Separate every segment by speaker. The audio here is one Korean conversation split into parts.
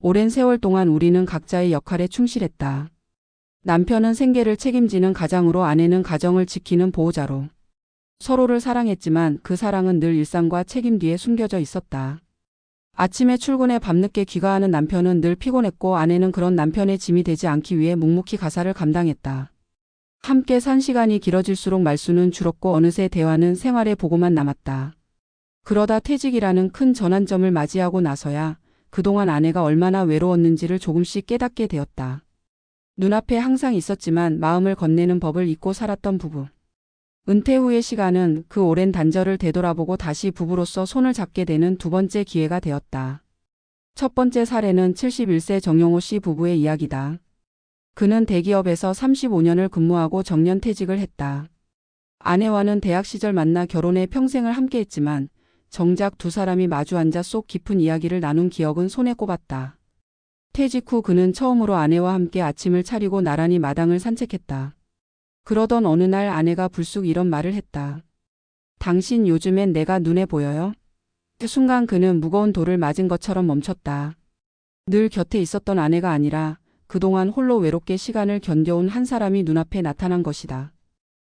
Speaker 1: 오랜 세월 동안 우리는 각자의 역할에 충실했다. 남편은 생계를 책임지는 가장으로 아내는 가정을 지키는 보호자로. 서로를 사랑했지만 그 사랑은 늘 일상과 책임 뒤에 숨겨져 있었다. 아침에 출근해 밤늦게 귀가하는 남편은 늘 피곤했고 아내는 그런 남편의 짐이 되지 않기 위해 묵묵히 가사를 감당했다. 함께 산 시간이 길어질수록 말수는 줄었고 어느새 대화는 생활의 보고만 남았다. 그러다 퇴직이라는 큰 전환점을 맞이하고 나서야 그동안 아내가 얼마나 외로웠는지를 조금씩 깨닫게 되었다. 눈앞에 항상 있었지만 마음을 건네는 법을 잊고 살았던 부부. 은퇴 후의 시간은 그 오랜 단절을 되돌아보고 다시 부부로서 손을 잡게 되는 두 번째 기회가 되었다. 첫 번째 사례는 71세 정용호 씨 부부의 이야기다. 그는 대기업에서 35년을 근무하고 정년퇴직을 했다. 아내와는 대학 시절 만나 결혼해 평생을 함께했지만 정작 두 사람이 마주 앉아 속 깊은 이야기를 나눈 기억은 손에 꼽았다. 퇴직 후 그는 처음으로 아내와 함께 아침을 차리고 나란히 마당을 산책했다. 그러던 어느 날 아내가 불쑥 이런 말을 했다. 당신 요즘엔 내가 눈에 보여요? 그 순간 그는 무거운 돌을 맞은 것처럼 멈췄다. 늘 곁에 있었던 아내가 아니라 그동안 홀로 외롭게 시간을 견뎌온 한 사람이 눈앞에 나타난 것이다.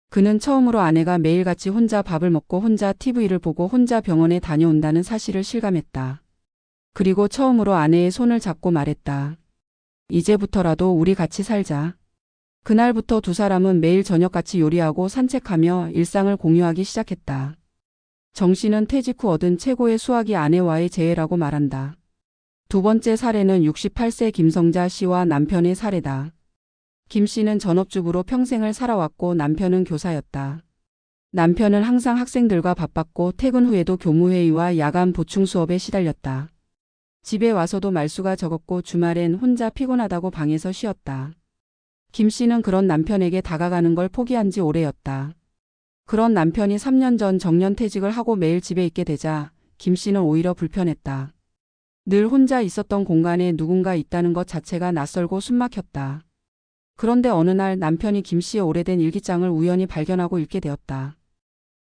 Speaker 1: 그는 처음으로 아내가 매일같이 혼자 밥을 먹고 혼자 TV를 보고 혼자 병원에 다녀온다는 사실을 실감했다. 그리고 처음으로 아내의 손을 잡고 말했다. 이제부터라도 우리 같이 살자. 그날부터 두 사람은 매일 저녁같이 요리하고 산책하며 일상을 공유하기 시작했다. 정 씨는 퇴직 후 얻은 최고의 수확이 아내와의 재회라고 말한다. 두 번째 사례는 68세 김성자 씨와 남편의 사례다. 김 씨는 전업주부로 평생을 살아왔고 남편은 교사였다. 남편은 항상 학생들과 바빴고 퇴근 후에도 교무회의와 야간 보충 수업에 시달렸다. 집에 와서도 말수가 적었고 주말엔 혼자 피곤하다고 방에서 쉬었다. 김 씨는 그런 남편에게 다가가는 걸 포기한 지 오래였다. 그런 남편이 3년 전 정년퇴직을 하고 매일 집에 있게 되자 김 씨는 오히려 불편했다. 늘 혼자 있었던 공간에 누군가 있다는 것 자체가 낯설고 숨막혔다. 그런데 어느 날 남편이 김 씨의 오래된 일기장을 우연히 발견하고 읽게 되었다.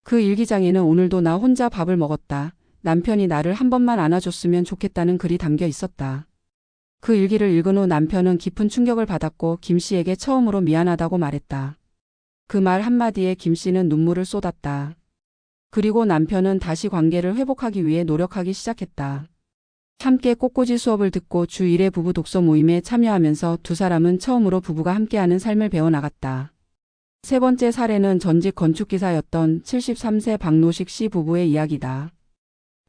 Speaker 1: 그 일기장에는 오늘도 나 혼자 밥을 먹었다. 남편이 나를 한 번만 안아줬으면 좋겠다는 글이 담겨 있었다. 그 일기를 읽은 후 남편은 깊은 충격을 받았고 김 씨에게 처음으로 미안하다고 말했다. 그 말 한마디에 김 씨는 눈물을 쏟았다. 그리고 남편은 다시 관계를 회복하기 위해 노력하기 시작했다. 함께 꽃꽂이 수업을 듣고 주 1회 부부 독서 모임에 참여하면서 두 사람은 처음으로 부부가 함께하는 삶을 배워나갔다. 세 번째 사례는 전직 건축기사였던 73세 박노식 씨 부부의 이야기다.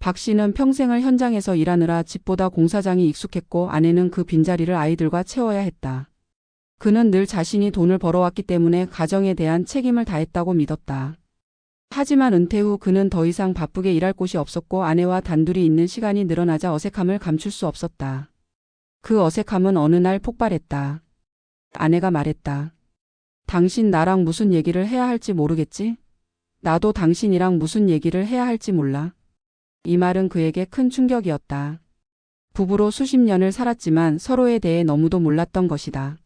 Speaker 1: 박 씨는 평생을 현장에서 일하느라 집보다 공사장이 익숙했고 아내는 그 빈자리를 아이들과 채워야 했다. 그는 늘 자신이 돈을 벌어왔기 때문에 가정에 대한 책임을 다했다고 믿었다. 하지만 은퇴 후 그는 더 이상 바쁘게 일할 곳이 없었고 아내와 단둘이 있는 시간이 늘어나자 어색함을 감출 수 없었다. 그 어색함은 어느 날 폭발했다. 아내가 말했다. 당신 나랑 무슨 얘기를 해야 할지 모르겠지? 나도 당신이랑 무슨 얘기를 해야 할지 몰라. 이 말은 그에게 큰 충격이었다. 부부로 수십 년을 살았지만 서로에 대해 너무도 몰랐던 것이다.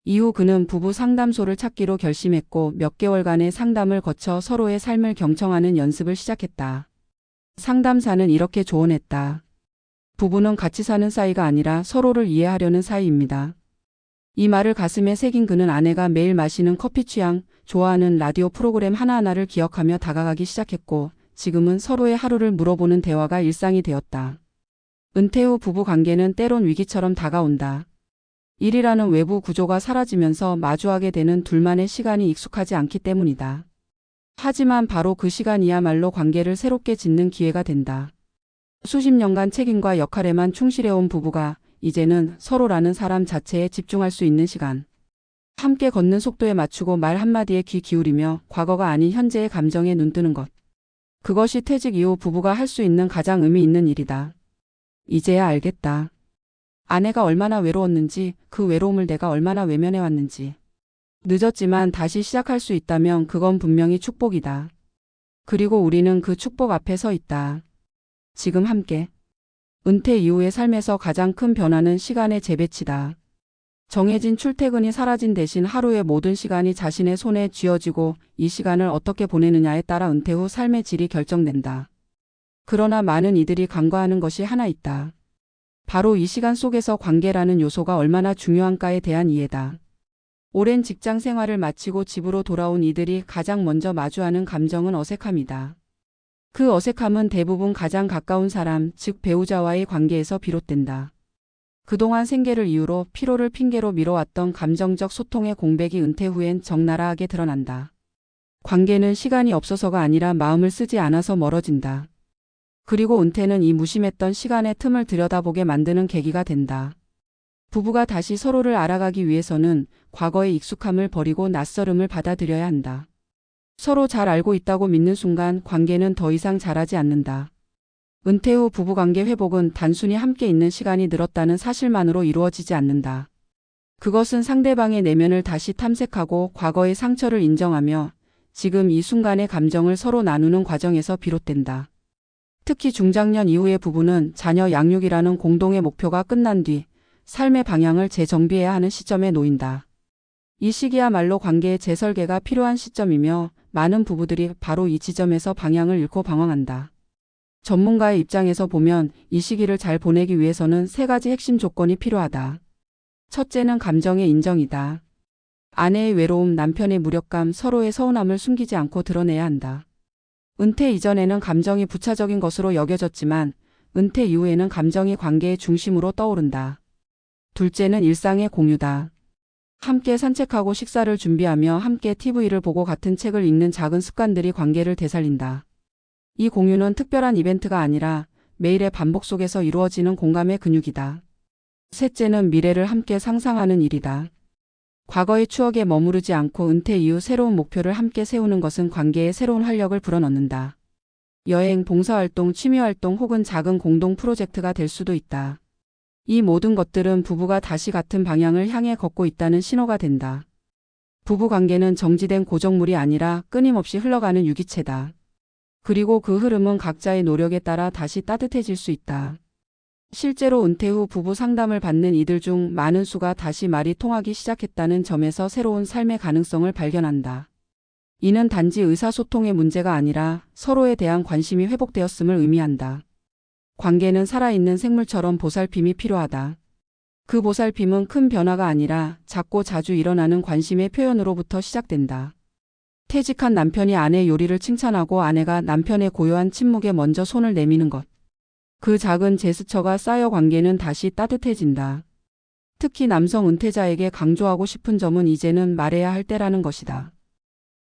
Speaker 1: 이후 그는 부부 상담소를 찾기로 결심했고 몇 개월간의 상담을 거쳐 서로의 삶을 경청하는 연습을 시작했다. 상담사는 이렇게 조언했다. 부부는 같이 사는 사이가 아니라 서로를 이해하려는 사이입니다. 이 말을 가슴에 새긴 그는 아내가 매일 마시는 커피 취향, 좋아하는 라디오 프로그램 하나하나를 기억하며 다가가기 시작했고 지금은 서로의 하루를 물어보는 대화가 일상이 되었다. 은퇴 후 부부 관계는 때론 위기처럼 다가온다. 일이라는 외부 구조가 사라지면서 마주하게 되는 둘만의 시간이 익숙하지 않기 때문이다. 하지만 바로 그 시간이야말로 관계를 새롭게 짓는 기회가 된다. 수십 년간 책임과 역할에만 충실해온 부부가 이제는 서로라는 사람 자체에 집중할 수 있는 시간. 함께 걷는 속도에 맞추고 말 한마디에 귀 기울이며 과거가 아닌 현재의 감정에 눈뜨는 것. 그것이 퇴직 이후 부부가 할 수 있는 가장 의미 있는 일이다. 이제야 알겠다. 아내가 얼마나 외로웠는지, 그 외로움을 내가 얼마나 외면해왔는지. 늦었지만 다시 시작할 수 있다면 그건 분명히 축복이다. 그리고 우리는 그 축복 앞에 서 있다. 지금 함께. 은퇴 이후의 삶에서 가장 큰 변화는 시간의 재배치다. 정해진 출퇴근이 사라진 대신 하루의 모든 시간이 자신의 손에 쥐어지고 이 시간을 어떻게 보내느냐에 따라 은퇴 후 삶의 질이 결정된다. 그러나 많은 이들이 간과하는 것이 하나 있다. 바로 이 시간 속에서 관계라는 요소가 얼마나 중요한가에 대한 이해다. 오랜 직장 생활을 마치고 집으로 돌아온 이들이 가장 먼저 마주하는 감정은 어색함이다. 그 어색함은 대부분 가장 가까운 사람, 즉 배우자와의 관계에서 비롯된다. 그동안 생계를 이유로 피로를 핑계로 미뤄왔던 감정적 소통의 공백이 은퇴 후엔 적나라하게 드러난다. 관계는 시간이 없어서가 아니라 마음을 쓰지 않아서 멀어진다. 그리고 은퇴는 이 무심했던 시간의 틈을 들여다보게 만드는 계기가 된다. 부부가 다시 서로를 알아가기 위해서는 과거의 익숙함을 버리고 낯설음을 받아들여야 한다. 서로 잘 알고 있다고 믿는 순간 관계는 더 이상 자라지 않는다. 은퇴 후 부부관계 회복은 단순히 함께 있는 시간이 늘었다는 사실만으로 이루어지지 않는다. 그것은 상대방의 내면을 다시 탐색하고 과거의 상처를 인정하며 지금 이 순간의 감정을 서로 나누는 과정에서 비롯된다. 특히 중장년 이후의 부부는 자녀 양육이라는 공동의 목표가 끝난 뒤 삶의 방향을 재정비해야 하는 시점에 놓인다. 이 시기야말로 관계의 재설계가 필요한 시점이며 많은 부부들이 바로 이 지점에서 방향을 잃고 방황한다. 전문가의 입장에서 보면 이 시기를 잘 보내기 위해서는 3가지 핵심 조건이 필요하다. 첫째는 감정의 인정이다. 아내의 외로움, 남편의 무력감, 서로의 서운함을 숨기지 않고 드러내야 한다. 은퇴 이전에는 감정이 부차적인 것으로 여겨졌지만 은퇴 이후에는 감정이 관계의 중심으로 떠오른다. 둘째는 일상의 공유다. 함께 산책하고 식사를 준비하며 함께 TV를 보고 같은 책을 읽는 작은 습관들이 관계를 되살린다. 이 공유는 특별한 이벤트가 아니라 매일의 반복 속에서 이루어지는 공감의 근육이다. 셋째는 미래를 함께 상상하는 일이다. 과거의 추억에 머무르지 않고 은퇴 이후 새로운 목표를 함께 세우는 것은 관계에 새로운 활력을 불어넣는다. 여행, 봉사활동, 취미활동 혹은 작은 공동 프로젝트가 될 수도 있다. 이 모든 것들은 부부가 다시 같은 방향을 향해 걷고 있다는 신호가 된다. 부부관계는 정지된 고정물이 아니라 끊임없이 흘러가는 유기체다. 그리고 그 흐름은 각자의 노력에 따라 다시 따뜻해질 수 있다. 실제로 은퇴 후 부부 상담을 받는 이들 중 많은 수가 다시 말이 통하기 시작했다는 점에서 새로운 삶의 가능성을 발견한다. 이는 단지 의사소통의 문제가 아니라 서로에 대한 관심이 회복되었음을 의미한다. 관계는 살아있는 생물처럼 보살핌이 필요하다. 그 보살핌은 큰 변화가 아니라 작고 자주 일어나는 관심의 표현으로부터 시작된다. 퇴직한 남편이 아내 요리를 칭찬하고 아내가 남편의 고요한 침묵에 먼저 손을 내미는 것. 그 작은 제스처가 쌓여 관계는 다시 따뜻해진다. 특히 남성 은퇴자에게 강조하고 싶은 점은 이제는 말해야 할 때라는 것이다.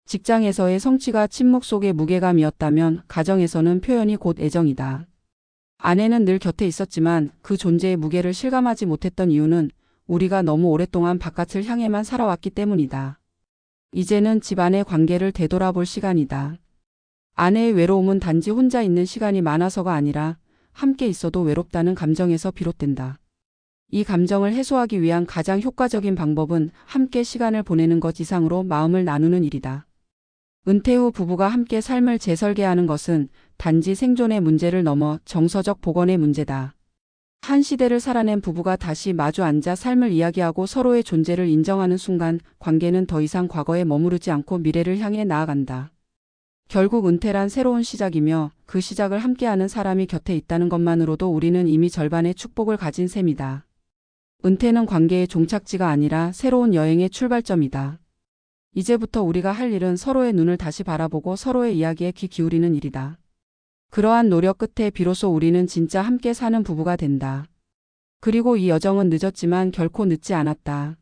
Speaker 1: 직장에서의 성취가 침묵 속의 무게감이었다면 가정에서는 표현이 곧 애정이다. 아내는 늘 곁에 있었지만 그 존재의 무게를 실감하지 못했던 이유는 우리가 너무 오랫동안 바깥을 향해만 살아왔기 때문이다. 이제는 집안의 관계를 되돌아볼 시간이다. 아내의 외로움은 단지 혼자 있는 시간이 많아서가 아니라 함께 있어도 외롭다는 감정에서 비롯된다. 이 감정을 해소하기 위한 가장 효과적인 방법은 함께 시간을 보내는 것 이상으로 마음을 나누는 일이다. 은퇴 후 부부가 함께 삶을 재설계하는 것은 단지 생존의 문제를 넘어 정서적 복원의 문제다. 한 시대를 살아낸 부부가 다시 마주 앉아 삶을 이야기하고 서로의 존재를 인정하는 순간 관계는 더 이상 과거에 머무르지 않고 미래를 향해 나아간다. 결국 은퇴란 새로운 시작이며 그 시작을 함께하는 사람이 곁에 있다는 것만으로도 우리는 이미 절반의 축복을 가진 셈이다. 은퇴는 관계의 종착지가 아니라 새로운 여행의 출발점이다. 이제부터 우리가 할 일은 서로의 눈을 다시 바라보고 서로의 이야기에 귀 기울이는 일이다. 그러한 노력 끝에 비로소 우리는 진짜 함께 사는 부부가 된다. 그리고 이 여정은 늦었지만 결코 늦지 않았다.